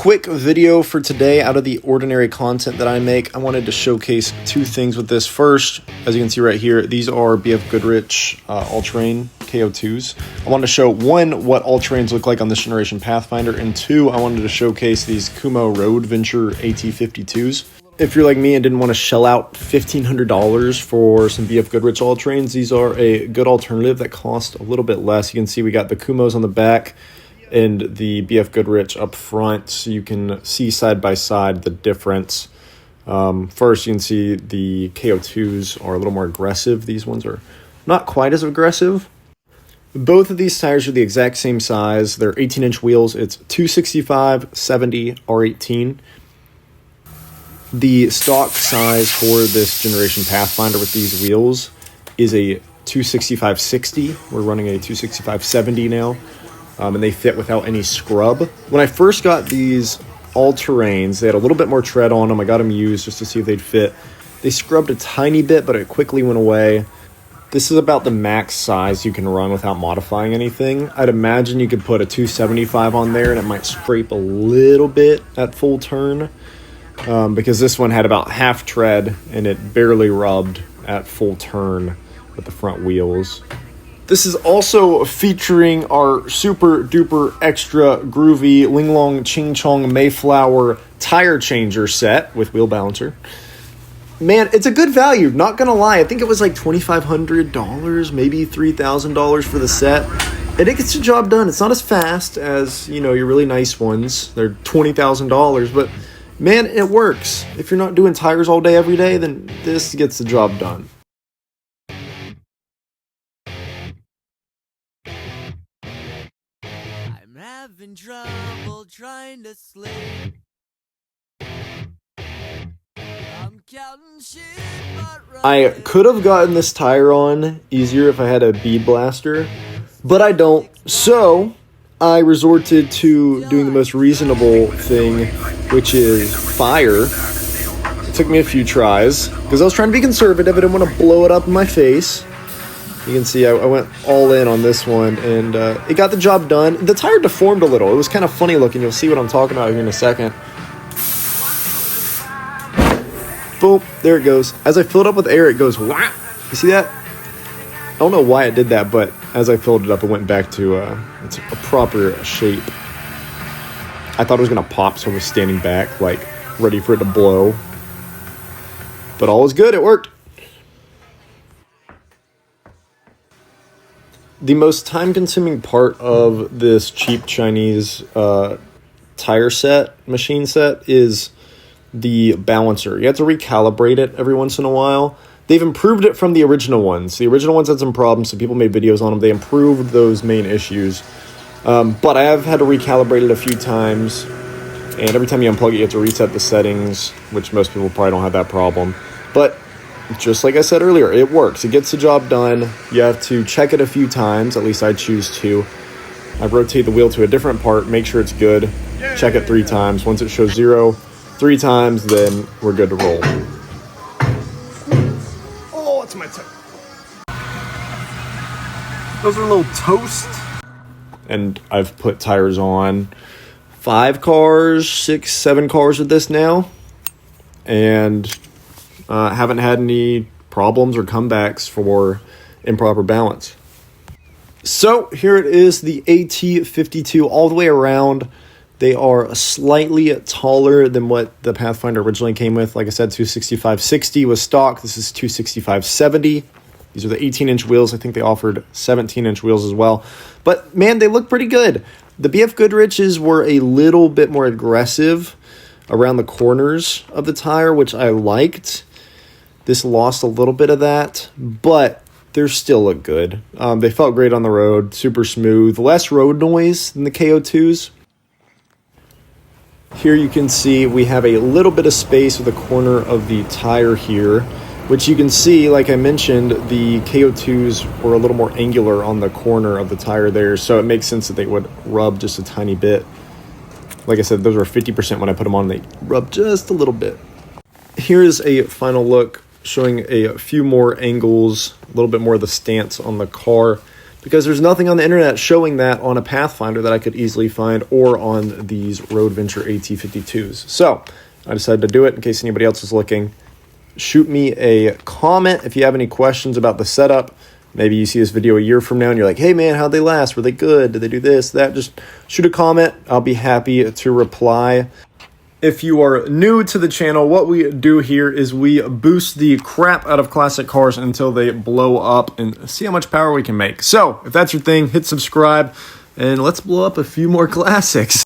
quick video for today out of the ordinary content that I make. I wanted to showcase two things with this. First, as you can see right here, these are BF Goodrich all-terrain K02s. I wanted to show, one, what all-terrains look like on this generation Pathfinder, and two, I wanted to showcase these Kumho AT52s. If you're like me and didn't want to shell out $1,500 for some BF Goodrich all-terrains, these are a good alternative that cost a little bit less. You can see we got the Kumhos on the back and the BF Goodrich up front, so you can see side by side the difference. First, you can see the K02s are a little more aggressive. These ones are not quite as aggressive. Both of these tires are the exact same size. They're 18-inch wheels. It's 265/70 R18. The stock size for this generation Pathfinder with these wheels is a 265/60. We're running a 265/70 now. And they fit without any scrub. When I first got these all-terrains, they had a little bit more tread on them. I got them used just to see if they'd fit. They scrubbed a tiny bit, but it quickly went away. This is about the max size you can run without modifying anything. I'd imagine you could put a 275 on there and it might scrape a little bit at full turn, because this one had about half tread and it barely rubbed at full turn with the front wheels. This is also featuring our super duper extra groovy Ling Long Ching Chong Mayflower tire changer set with wheel balancer. Man, it's a good value, not gonna lie. I think it was like $2,500, maybe $3,000 for the set. And it gets the job done. It's not as fast as, you know, your really nice ones. They're $20,000, but man, it works. If you're not doing tires all day, every day, then this gets the job done. Having trouble trying to sleep. I'm counting sheep, but I could have gotten this tire on easier if I had a bead blaster, but I don't. So I resorted to doing the most reasonable thing, which is fire. It took me a few tries because I was trying to be conservative. I didn't want to blow it up in my face. You can see I went all in on this one, and it got the job done. The tire deformed a little. It was kind of funny looking. You'll see what I'm talking about here in a second. Boom, there it goes. As I filled up with air, it goes whap. You see that? I don't know why it did that, but as I filled it up, it went back to it's a proper shape. I thought it was going to pop, so I was standing back, like, ready for it to blow. But all was good. It worked. The most time-consuming part of this cheap Chinese tire set, machine set, is the balancer. You have to recalibrate it every once in a while. They've improved it from the original ones. The original ones had some problems, so people made videos on them. They improved those main issues. But I have had to recalibrate it a few times, and every time you unplug it, you have to reset the settings, which most people probably don't have that problem. But just like I said earlier, it works. It gets the job done. You have to check it a few times. At least I choose to. I rotate the wheel to a different part, make sure it's good, check it 3 times. Once it shows 0 3 times, then we're good to roll. Oh, it's my toe. Those are a little toast. And I've put tires on 5 cars, 6, 7 cars with this now. And haven't had any problems or comebacks for improper balance. So here it is, the AT52 all the way around. They are slightly taller than what the Pathfinder originally came with. Like I said, 265/60 was stock. This is 265/70. These are the 18-inch wheels. I think they offered 17-inch wheels as well. But man, they look pretty good. The BF Goodriches were a little bit more aggressive around the corners of the tire, which I liked. This lost a little bit of that, but they still look good. They felt great on the road, super smooth, less road noise than the K02s. Here you can see we have a little bit of space with the corner of the tire here, which you can see, like I mentioned, the K02s were a little more angular on the corner of the tire there, so it makes sense that they would rub just a tiny bit. Like I said, those were 50% when I put them on. They rubbed just a little bit. Here's a final look showing a few more angles, a little bit more of the stance on the car. because there's nothing on the internet showing that on a Pathfinder that I could easily find, or on these Road Venture AT52s. So I decided to do it in case anybody else is looking. Shoot me a comment if you have any questions about the setup. Maybe you see this video a year from now and you're like, hey man, how'd they last? Were they good? Did they do this, that? Just shoot a comment. I'll be happy to reply. If you are new to the channel, what we do here is we boost the crap out of classic cars until they blow up and see how much power we can make. So if that's your thing, hit subscribe and let's blow up a few more classics.